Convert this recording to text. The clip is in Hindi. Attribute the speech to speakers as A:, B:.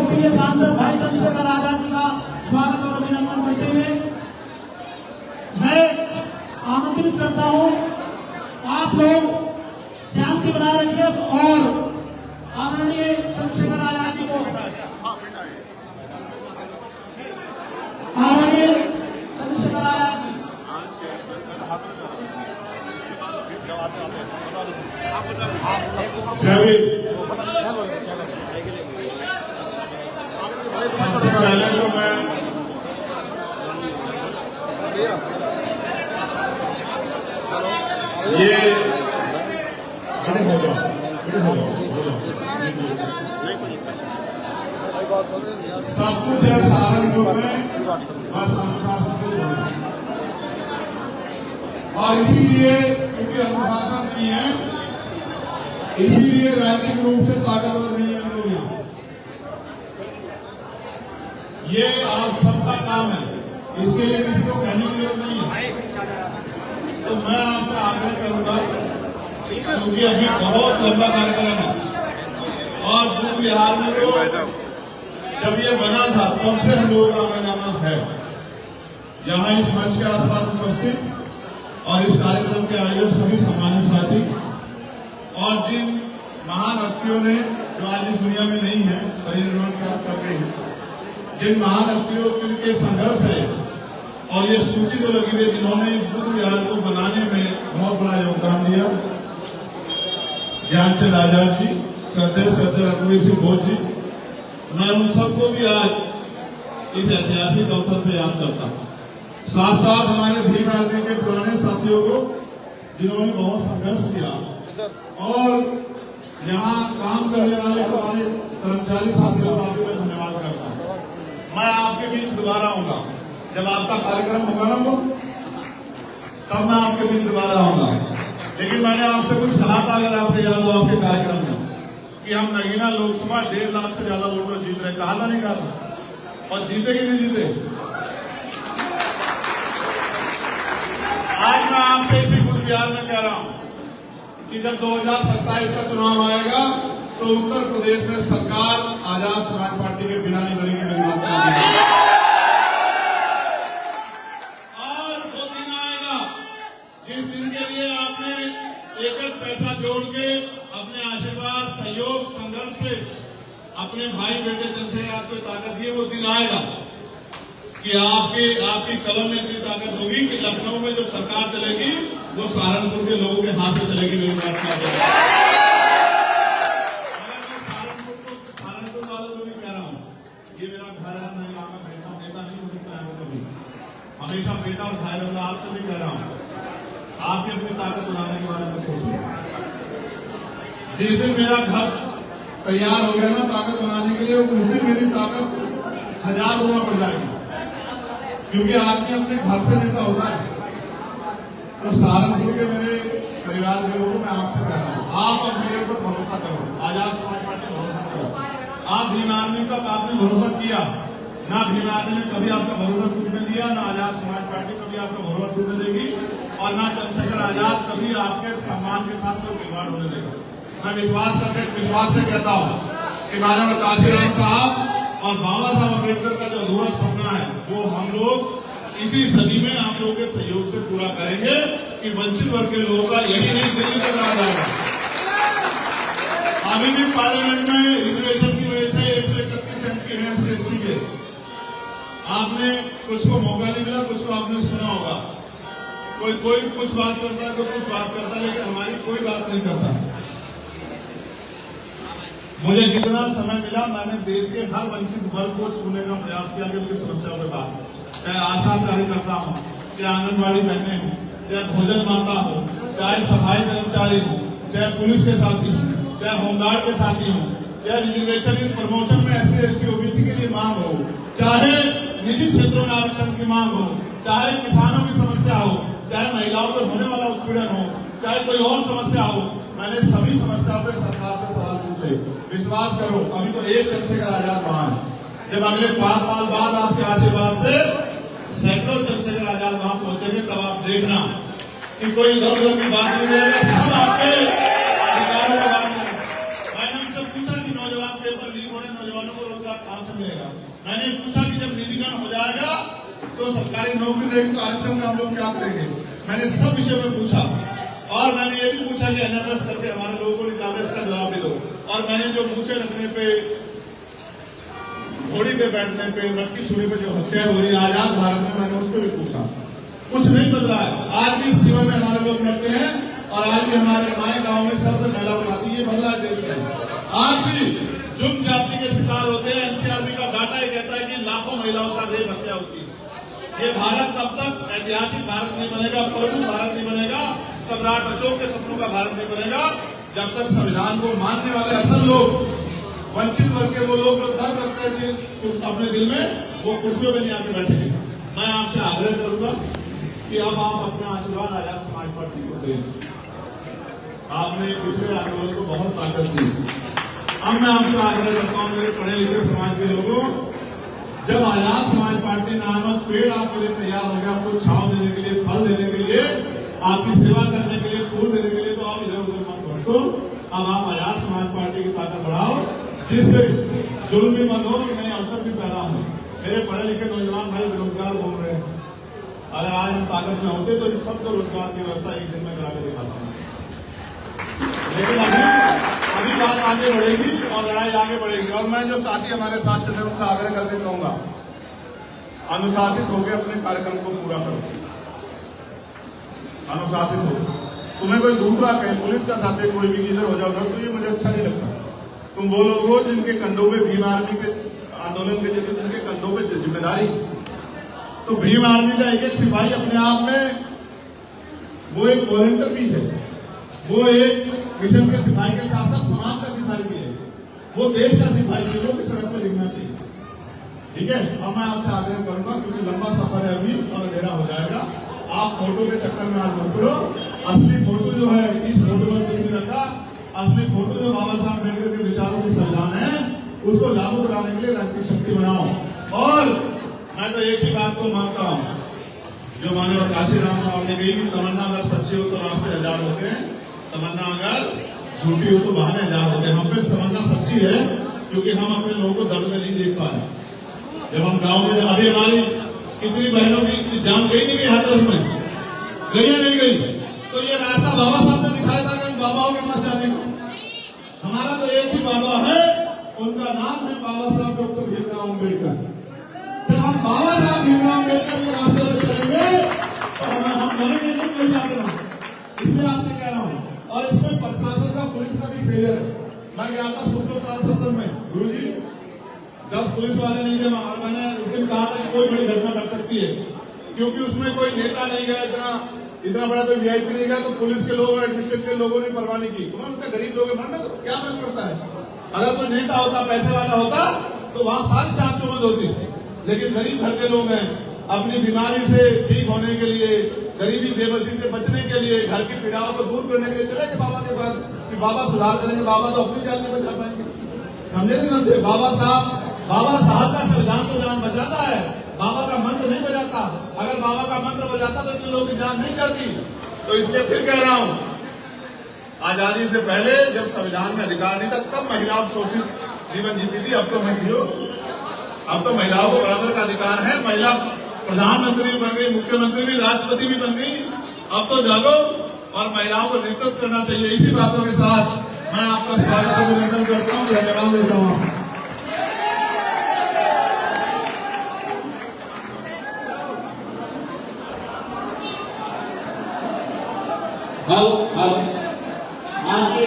A: लोकप्रिय सांसद भाई चंद्रशेखर आजाद जी का स्वागत और अभिनंदन करते हुए मैं आमंत्रित करता हूं आप लोग शांति बनाए रखिए और आदरणीय चंद्रशेखर आजाद जी को आदरणीय चंद्रशेखर आजाद
B: सबसे पहले तो मैं ये सब कुछ है सहारनपुर में, बस अनुशासन को छोड़ना। और इसीलिए क्योंकि अनुशासन नहीं है, इसीलिए राजनीतिक रूप से ताकतवर नहीं है हम लोग यहाँ। ये आप सबका काम है, इसके लिए किसी को कहने की जरूरत नहीं है। तो मैं आपसे आग्रह करूंगा, क्योंकि अभी बहुत लंबा कार्यक्रम है और पूर्व बिहार में तो जब ये बना था तब से हम लोगों का आना जाना है। यहाँ इस मंच के आसपास उपस्थित और इस कार्यक्रम के आयोजक सभी सम्मानित साथी और जिन महान हस्तियों ने जो आज इस दुनिया में नहीं है, परिनिर्वाण प्राप्त कर रही है, जिन महान हस्तियों के संघर्ष है और ये सूची जो लगी हुई जिन्होंने इस बुद्ध विहार को बनाने में बहुत बड़ा योगदान दिया, ज्ञानचंद आजाद जी, श्रद्धेय रघुवीर सिंह बोस जी, मैं उन सबको भी आज इस ऐतिहासिक अवसर पर याद करता हूँ। साथ साथ हमारे भीम आर्मी के पुराने साथियों को जिन्होंने बहुत संघर्ष किया और यहाँ काम करने वाले हमारे कर्मचारी साथियों का भी मैं धन्यवाद करता हूँ। मैं आपके बीच दोबारा आऊंगा जब आपका कार्यक्रम होगा ना, वो तब मैं आपके बीच दोबारा आऊंगा। लेकिन मैंने आपसे कुछ कहा था, अगर आपको याद हो आपके कार्यक्रम में, कि हम नगीना लोकसभा 1.5 लाख से ज्यादा वोटों जीत रहे, कहा था नहीं कहा था? और जीते कि नहीं जीते? आज मैं आपसे इसी बुद्ध विहार में कह रहा हूं कि जब 2027 का चुनाव आएगा तो उत्तर प्रदेश में सरकार आजाद समाज पार्टी के बिना नहीं बनेगी। मेरी बात और वो दिन आएगा जिस दिन के लिए आपने एक एक पैसा जोड़ के अपने आशीर्वाद, सहयोग, संघर्ष से अपने भाई बेटे चंद्रशेखर को ताकत दी। वो दिन आएगा कि आपकी कलम में इतनी ताकत होगी कि लखनऊ में जो सरकार चलेगी वो सहारनपुर के लोगों के हाथ से चलेगी। मेरी बात सहारनपुर वालों को भी कह रहा हूँ, ये मेरा घर है, मैं यहाँ का बेटा नहीं हो सकता है कभी, हमेशा बेटा और भाई होगा। आपसे भी कह रहा हूँ, आपकी अपनी ताकत बनाने के बारे में सोचिए। जिस दिन मेरा घर तैयार हो गया ना ताकत बनाने के लिए, उस दिन मेरी ताकत 1000 गुना बढ़ जाएगी, क्योंकि आदमी अपने घर से नेता होता है। तो सहारनपुर के मेरे परिवार के लोगों मैं आपसे कह रहा हूँ, आप अब मेरे ऊपर भरोसा करो, आजाद समाज पार्टी भरोसा करो। आप भीम आर्मी का आपने भरोसा किया ना, भीम आर्मी ने कभी आपका भरोसा टूटने दिया ना, आजाद समाज पार्टी कभी आपका भरोसा टूटने देगी और ना चंद्रशेखर आजाद कभी आपके सम्मान के साथ कोई खिलवाड़ होने देगा। मैं विश्वास से कहता हूँ कि माननीय काशीराम साहब और बाबा साहब अम्बेडकर का जो अधूरा सपना है वो हम लोग इसी सदी में आप लोगों के सहयोग से पूरा करेंगे कि वंचित वर्ग के लोगों का यही नहीं दिल्ली तक आ जाएगा। अभी भी पार्लियामेंट में रिजर्वेशन की वजह से 131 एमपी हैं एससी के। आपने कुछ को मौका नहीं मिला, कुछ को आपने सुना होगा, कोई कुछ बात करता है, कोई कुछ बात करता है, लेकिन हमारी कोई बात नहीं करता। मुझे जितना समय मिला मैंने देश के हर वंचित वर्ग को छूने का प्रयास किया कि उनकी समस्याओं के बाद, चाहे आशा कार्यकर्ता हो, चाहे आंगनबाड़ी बहनें हो, चाहे भोजन माता हो, चाहे सफाई कर्मचारी हो, चाहे पुलिस के साथी हो, चाहे होमगार्ड के साथी हो, चाहे रिजर्वेशन इन प्रमोशन में SC ST OBC के लिए मांग हो, चाहे निजी क्षेत्रों में आरक्षण की मांग हो, चाहे किसानों की समस्या हो, चाहे महिलाओं पर होने वाला उत्पीड़न हो, चाहे कोई और समस्या हो, मैंने सभी समस्याओं पर सरकार से सवाल पूछे। विश्वास करो, अभी तो एक चंद्रशेखर आजाद वहां है, जब अगले 5 साल बाद आपके आशीर्वाद से सैकड़ों चंद्रशेखर आजाद वहां पहुंचेंगे, तब आप देखना कि कोई इधर उधर की बात नहीं रहेगा, सब आपके अधिकारों की बात है। मैंने उनसे पूछा कि नौजवान पेपर लीक हो रहे नौजवानों को रोजगार कहां से मिलेगा। मैंने पूछा कि जब निजीकरण हो जाएगा तो सरकारी नौकरी रहेगी तो आरक्षण का हम लोग क्या करेंगे। मैंने सब विषय में पूछा और मैंने ये भी पूछा कि एनएफएस करके हमारे लोगों को निकाले, इसका जवाब भी दो। और मैंने जो मूछे रखने पे, घोड़ी पे बैठने पे, मटकी छुरी पे जो हत्या हो रही है आजाद भारत में, मैंने उसको भी पूछा। कुछ नहीं बदला है। आज भी इस सीमा में हमारे लोग मरते हैं और आज भी हमारे माए गांव में सर पे मेला बनाती है। बदला देश में आज भी जुर्म जाति के शिकार होते हैं। एनसीआरबी का डाटा ही कहता है कि लाखों महिलाओं का रेप हत्या होती है। ये भारत तब तक ऐतिहासिक भारत नहीं बनेगा, प्रभु भारत नहीं बनेगा, सम्राट अशोक के सपनों का भारत नहीं बनेगा, जब तक संविधान को मानने वाले असल लोग, वंचित वर्ग के वो लोग जो दर्द रखते हैं अपने दिल में, वो कुर्सियों में नहीं आके बैठेंगे। मैं आपसे आग्रह करूंगा कि अब आप अपना आशीर्वाद आजाद समाज पार्टी को दें। आपने पिछले आंदोलन को बहुत ताकत दी। अब मैं आपसे आग्रह करता हूँ मेरे पढ़े लिखे समाज के लोगों, जब आजाद समाज पार्टी नामक पेड़ आपके लिए तैयार हो गया, आपको छांव देने के लिए, फल देने के लिए, आपकी सेवा करने के लिए, फूल देने के लिए, तो आप इधर उधर मत भटको। अब आप आजाद समाज पार्टी की ताकत बढ़ाओ, जिससे जुल्म भी बंद हो, नए अवसर भी पैदा हो। मेरे पढ़े लिखे नौजवान भाई बेरोजगार घूम रहे हैं। अगर आज हम ताकत में होते तो इस सबको रोजगार की व्यवस्था एक दिन में करा के दिखाता हूँ। लेकिन अभी बात आगे बढ़ेगी और लड़ाई आगे बढ़ेगी। और मैं जो साथी हमारे साथ चल रहे हैं उनसे आग्रह करके कहूंगा, अनुशासित होकर अपने कार्यक्रम को पूरा करो। अनुशासित हो। तुम्हें कोई दूसरा कहे, पुलिस का साथ कोई भी इधर हो जाओ तो ये मुझे अच्छा नहीं लगता। तुम वो लोग हो जिनके कंधों पे भीम आर्मी के आंदोलन के जरिए जिनके कंधों पे जिम्मेदारी, तो भीम आर्मी का एक एक सिपाही अपने आप में वो एक वॉलंटियर भी है, वो एक मिशन के सिपाही के साथ साथ समाज का सिपाही भी है, वो देश का सिपाही भी, वो भी सड़क पर दिखना चाहिए। ठीक है। अब मैं आपसे आग्रह करूंगा क्योंकि लंबा सफर है अभी और अंधेरा हो जाएगा, आप फोटो के चक्कर में आज मत पड़ो। असली फोटो जो है इस फोटो में कुछ नहीं रखा। असली फोटो जो बाबा साहब अम्बेडकर के विचारों की संविधान है उसको लागू कराने के लिए रंग की शक्ति बनाओ। और मैं तो एक ही बात को मानता हूँ, जो माननीय काशीराम साहब ने कही कि तमन्ना अगर सच्ची हो तो रास्ते हजार होते हैं, तमन्ना अगर झूठी हो तो बहाने हजार होते हैं। हम पे तमन्ना सच्ची है क्योंकि हम अपने लोगों को दर्द में नहीं देख पा रहे। जब हम गांव में, अभी हमारी कितनी बहनों की जान गई नहीं गई हाथरस में, गई या नहीं गई, तो ये रास्ता बाबा साहब ने दिखाया था कि बाबाओं के पास जाने का। हमारा तो एक ही बाबा है, उनका नाम है बाबा साहब डॉक्टर भीमराव अम्बेडकर। जब हम बाबा साहब भीमराव अम्बेडकर के रास्ते में चलेंगे तो हम मरेंगे नहीं, कोई जाते ना। इसलिए आपसे कह रहा हूँ। और इसमें प्रशासन का, पुलिस का भी फेलियर है। मैं गया था सुप्रीम सत्संग में, गुरु जी 10 पुलिस वाले नहीं थे वहां। मैंने उस दिन कहा था कि कोई बड़ी घटना घट सकती है क्योंकि उसमें कोई नेता नहीं गया, इतना बड़ा कोई वीआईपी नहीं गया, तो पुलिस के लोग और एडमिनिस्ट्रेटिव के लोगों ने परवाह नहीं की। उन्होंने गरीब लोग मरना तो क्या फर्क पड़ता है। अगर कोई नेता होता, पैसे वाला होता तो वहां सारी जांच चौबंद होती। लेकिन गरीब घर के लोग हैं, अपनी बीमारी से ठीक होने के लिए, गरीबी बेबसी से बचने के लिए, घर की पीड़ाओं को दूर करने के लिए चले गए बाबा के पास कि बाबा सुधार करेंगे। बाबा तो अपनी जान नहीं बचा पाएंगे, समझे नहीं समझे। बाबा साहब का संविधान तो जान बचाता है, बाबा का मंत्र नहीं बजाता। अगर बाबा का मंत्र बजाता तो इन लोगों की जान नहीं जाती। तो इसलिए फिर कह रहा हूं, आजादी से पहले जब संविधान में अधिकार नहीं था तब महिलाओं शोषित जीवन जीती थी। अब तो मैं जियो, अब तो महिलाओं को बराबर का अधिकार है। महिला प्रधानमंत्री भी बन गई, मुख्यमंत्री भी, राष्ट्रपति भी बन गई। अब तो जागो और महिलाओं को नेतृत्व करना चाहिए। इसी बातों के साथ मैं आपका स्वागत अभिनंदन करता हूँ, धन्यवाद देता हूँ।
C: अब आज के